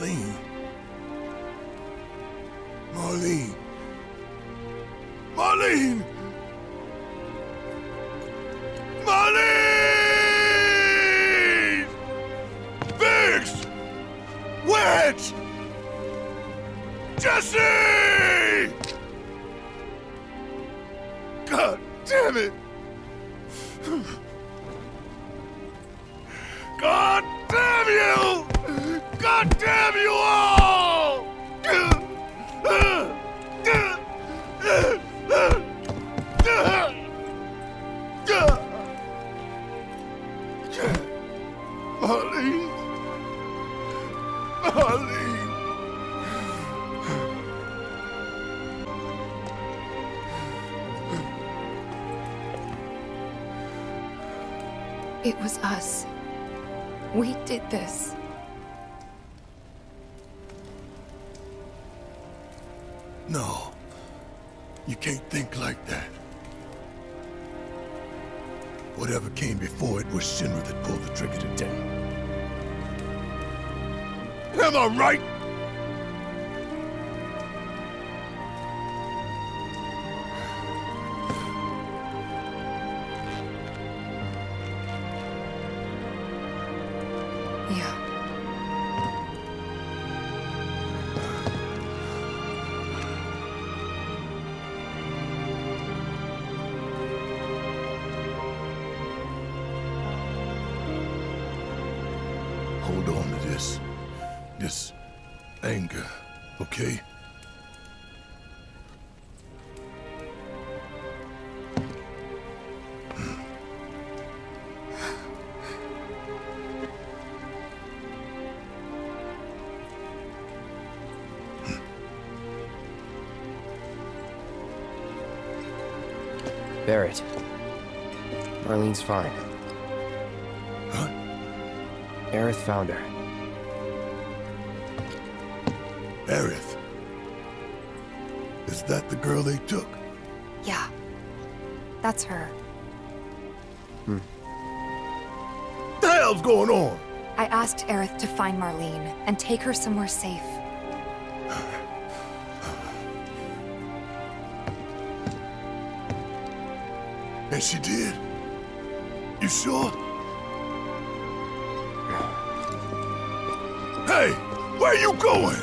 Marlene. Marlene. Marlene! Marlene! Biggs! Wedge! Jesse! God damn it! God damn you! God damn you all! Marlene. Marlene. It was us. We did this. No. You can't think like that. Whatever came before it was Shinra that pulled the trigger today. Am I right? Yeah. Hold on to this anger, okay? Barrett. Marlene's fine. Huh? Aerith found her. Aerith. Is that the girl they took? Yeah. That's her. What the hell's going on? I asked Aerith to find Marlene and take her somewhere safe. And she did? You sure? Hey, where you going?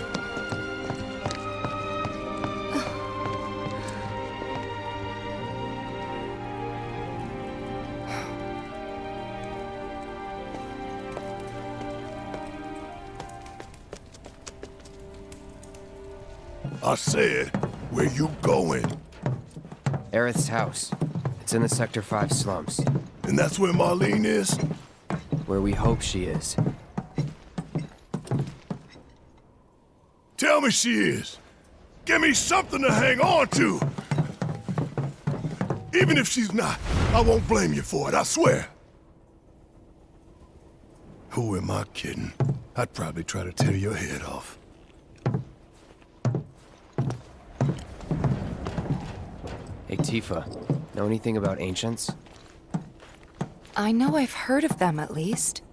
I said, where you going? Aerith's house. It's in the Sector 5 slums. And that's where Marlene is? Where we hope she is. Tell me she is. Give me something to hang on to. Even if she's not, I won't blame you for it, I swear. Who am I kidding? I'd probably try to tear your head off. Hey, Tifa. Know anything about ancients? I know I've heard of them, at least.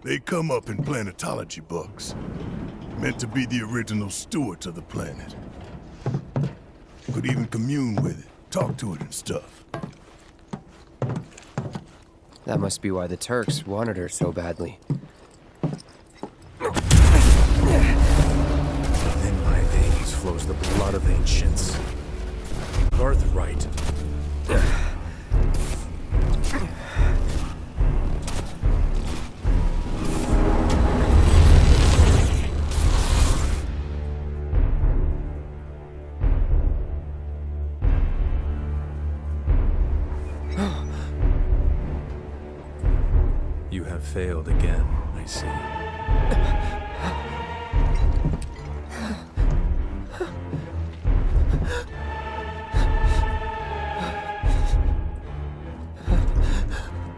They come up in planetology books. Meant to be the original stewards of the planet. Could even commune with it, talk to it and stuff. That must be why the Turks wanted her so badly. In my veins flows the blood of ancients. Birthright. You have failed again, I see.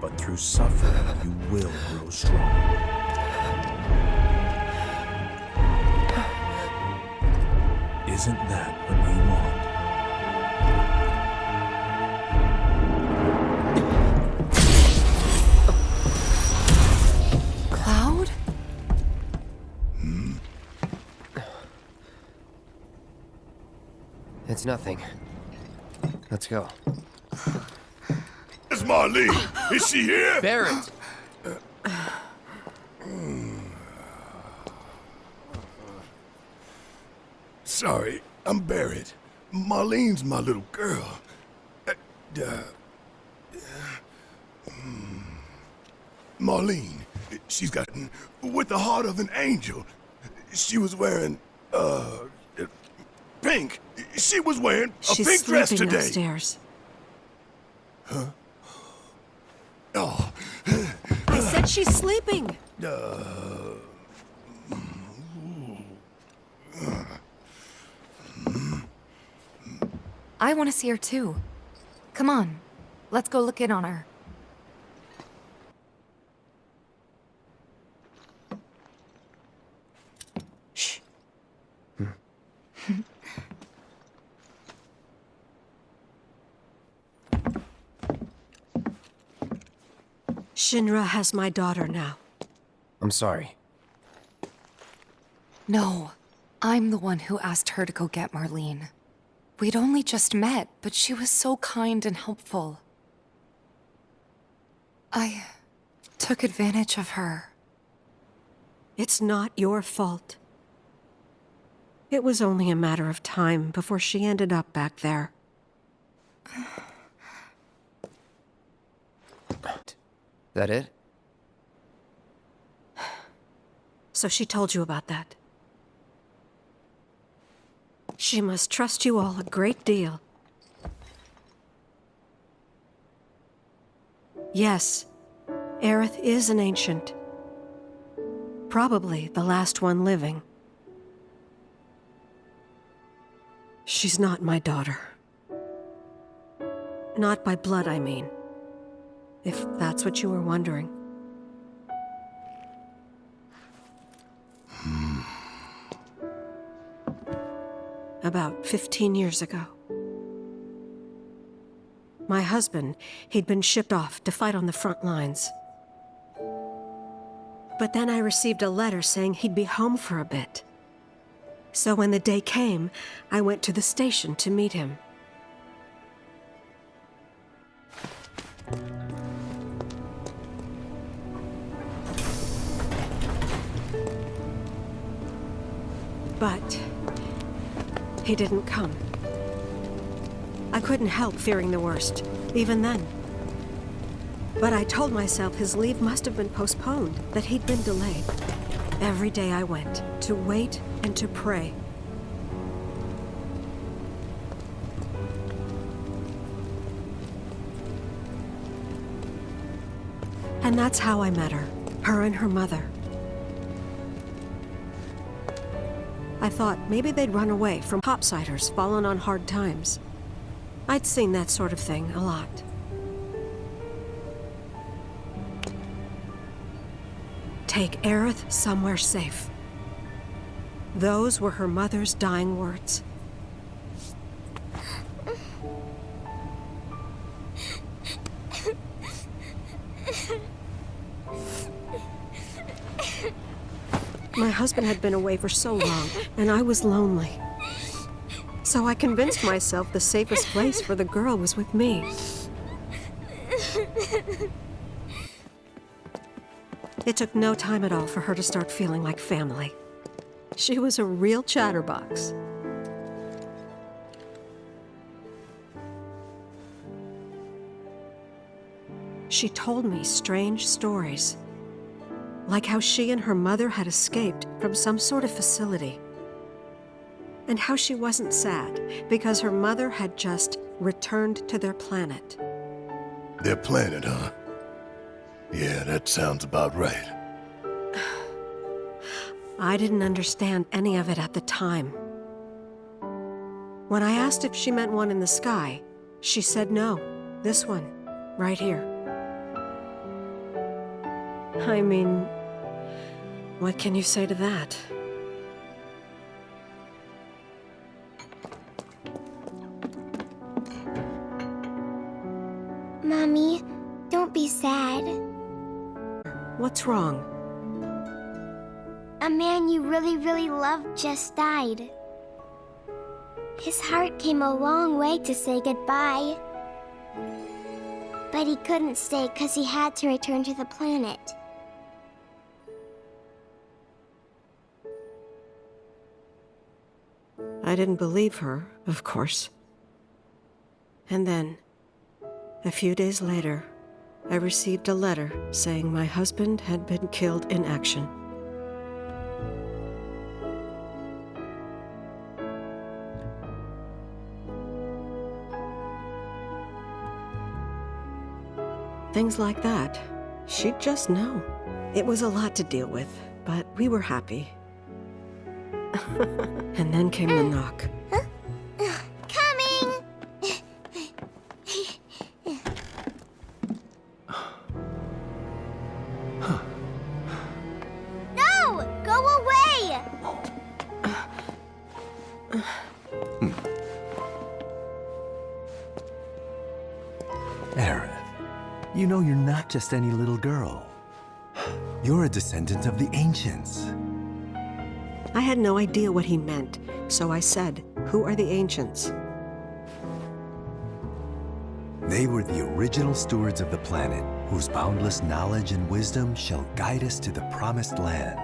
But through suffering, you will grow strong. Isn't that what you want? Cloud? It's nothing. Let's go. It's Marlene. Is she here? Barrett! Sorry, I'm Barrett. Marlene's my little girl. Marlene, she's got with the heart of an angel. She was wearing, pink. She was wearing a pink dress She's sleeping today. upstairs. Oh, I said she's sleeping. I want to see her too. Come on, let's go look in on her. Shh. Shinra has my daughter now. I'm sorry. No, I'm the one who asked her to go get Marlene. We'd only just met, but she was so kind and helpful. I took advantage of her. It's not your fault. It was only a matter of time before she ended up back there. That it? So she told you about that. She must trust you all a great deal. Yes, Aerith is an ancient. Probably the last one living. She's not my daughter. Not by blood, I mean. If that's what you were wondering. About 15 years ago. My husband, he'd been shipped off to fight on the front lines. But then I received a letter saying he'd be home for a bit. So when the day came, I went to the station to meet him. But he didn't come. I couldn't help fearing the worst, even then. But I told myself his leave must have been postponed, that he'd been delayed. Every day I went, to wait and to pray. And that's how I met her and her mother. I thought maybe they'd run away from topsiders fallen on hard times. I'd seen that sort of thing a lot. Take Aerith somewhere safe. Those were her mother's dying words. My husband had been away for so long, and I was lonely. So I convinced myself the safest place for the girl was with me. It took no time at all for her to start feeling like family. She was a real chatterbox. She told me strange stories. Like how she and her mother had escaped from some sort of facility. And how she wasn't sad because her mother had just returned to their planet. Their planet, huh? Yeah, that sounds about right. I didn't understand any of it at the time. When I asked if she meant one in the sky, she said no, this one, right here. I mean, what can you say to that? Mommy, don't be sad. What's wrong? A man you really, really loved just died. His heart came a long way to say goodbye. But he couldn't stay because he had to return to the planet. I didn't believe her, of course. And then, a few days later, I received a letter saying my husband had been killed in action. Things like that, she'd just know. It was a lot to deal with, but we were happy. And then came the knock. Coming! No! Go away! Aerith, you know you're not just any little girl. You're a descendant of the Ancients. I had no idea what he meant, so I said, "Who are the Ancients?" They were the original stewards of the planet, whose boundless knowledge and wisdom shall guide us to the Promised Land.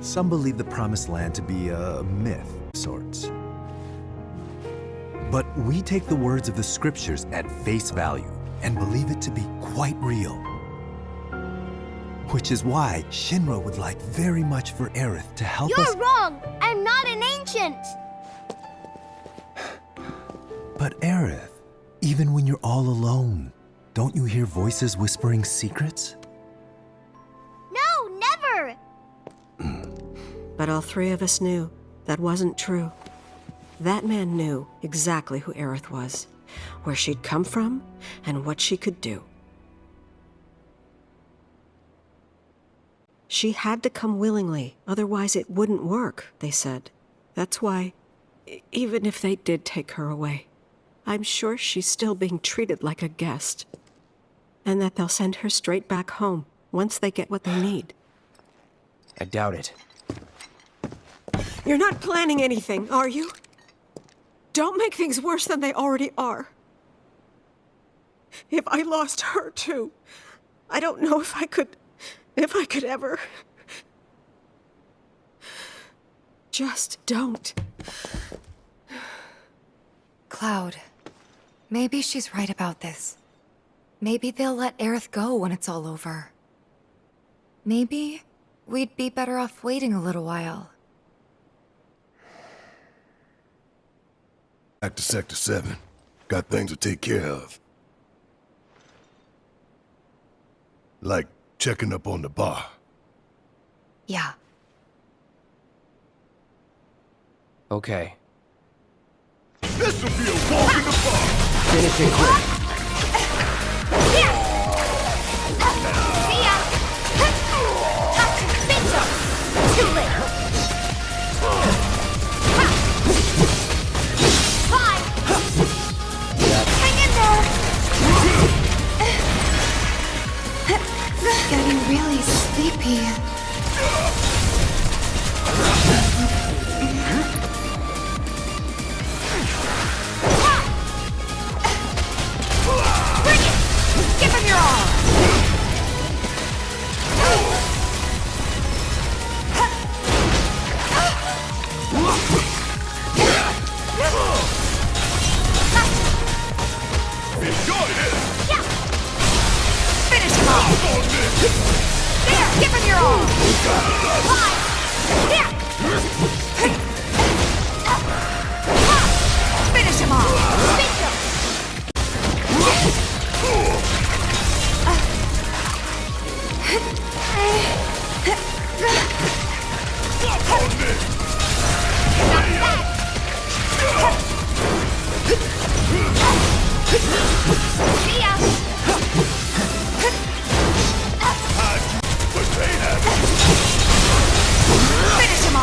Some believe the Promised Land to be a myth of sorts. But we take the words of the scriptures at face value and believe it to be quite real. Which is why Shinra would like very much for Aerith to help us. You're wrong! I'm not an ancient! But Aerith, even when you're all alone, don't you hear voices whispering secrets? No, never! But all three of us knew that wasn't true. That man knew exactly who Aerith was, where she'd come from, and what she could do. She had to come willingly, otherwise it wouldn't work, they said. That's why, even if they did take her away, I'm sure she's still being treated like a guest. And that they'll send her straight back home once they get what they need. I doubt it. You're not planning anything, are you? Don't make things worse than they already are. If I lost her too, I don't know if I could ever. Just don't. Cloud, maybe she's right about this. Maybe they'll let Aerith go when it's all over. Maybe we'd be better off waiting a little while. Back to Sector 7. Got things to take care of. Like checking up on the bar. Yeah. Okay. This'll be a walk in the park! Finish it quick. See ya! Bingo! Too late! Bye! Hang in there! Getting really sleepy. Bring it! Give him your all! Enjoy it! Yeah! Finish him off! There! Give him your all! Bye! Here! Finish him off! Bingo! Stop on this! See ya! But they have Finish him off!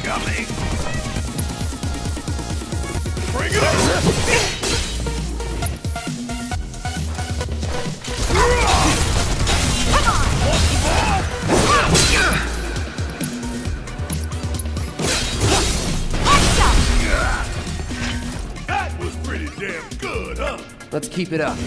incoming! Bring it on! That was pretty damn good, huh? Let's keep it up.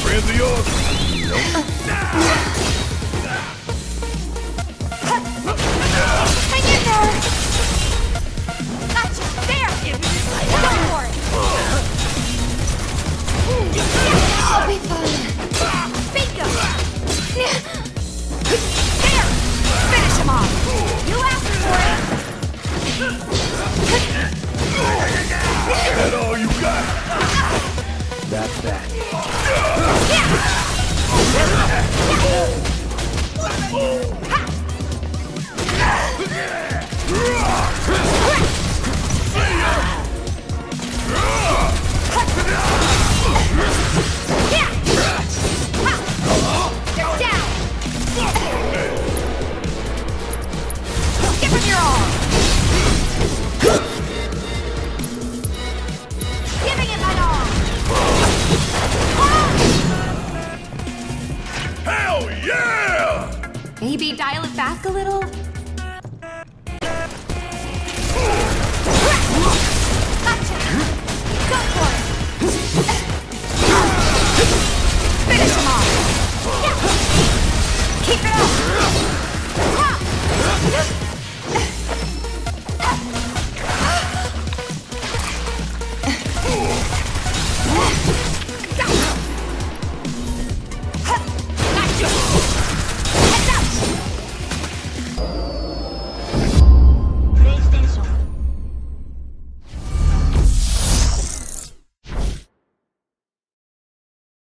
Friendly yours? Hang in there! Gotcha! There! Go for it! I'll be fine. Bingo! There! Finish him off! You asked for it! That all you got? That's that. They're down! Give him your all! Giving it my all! Hell yeah! Maybe dial it back a little?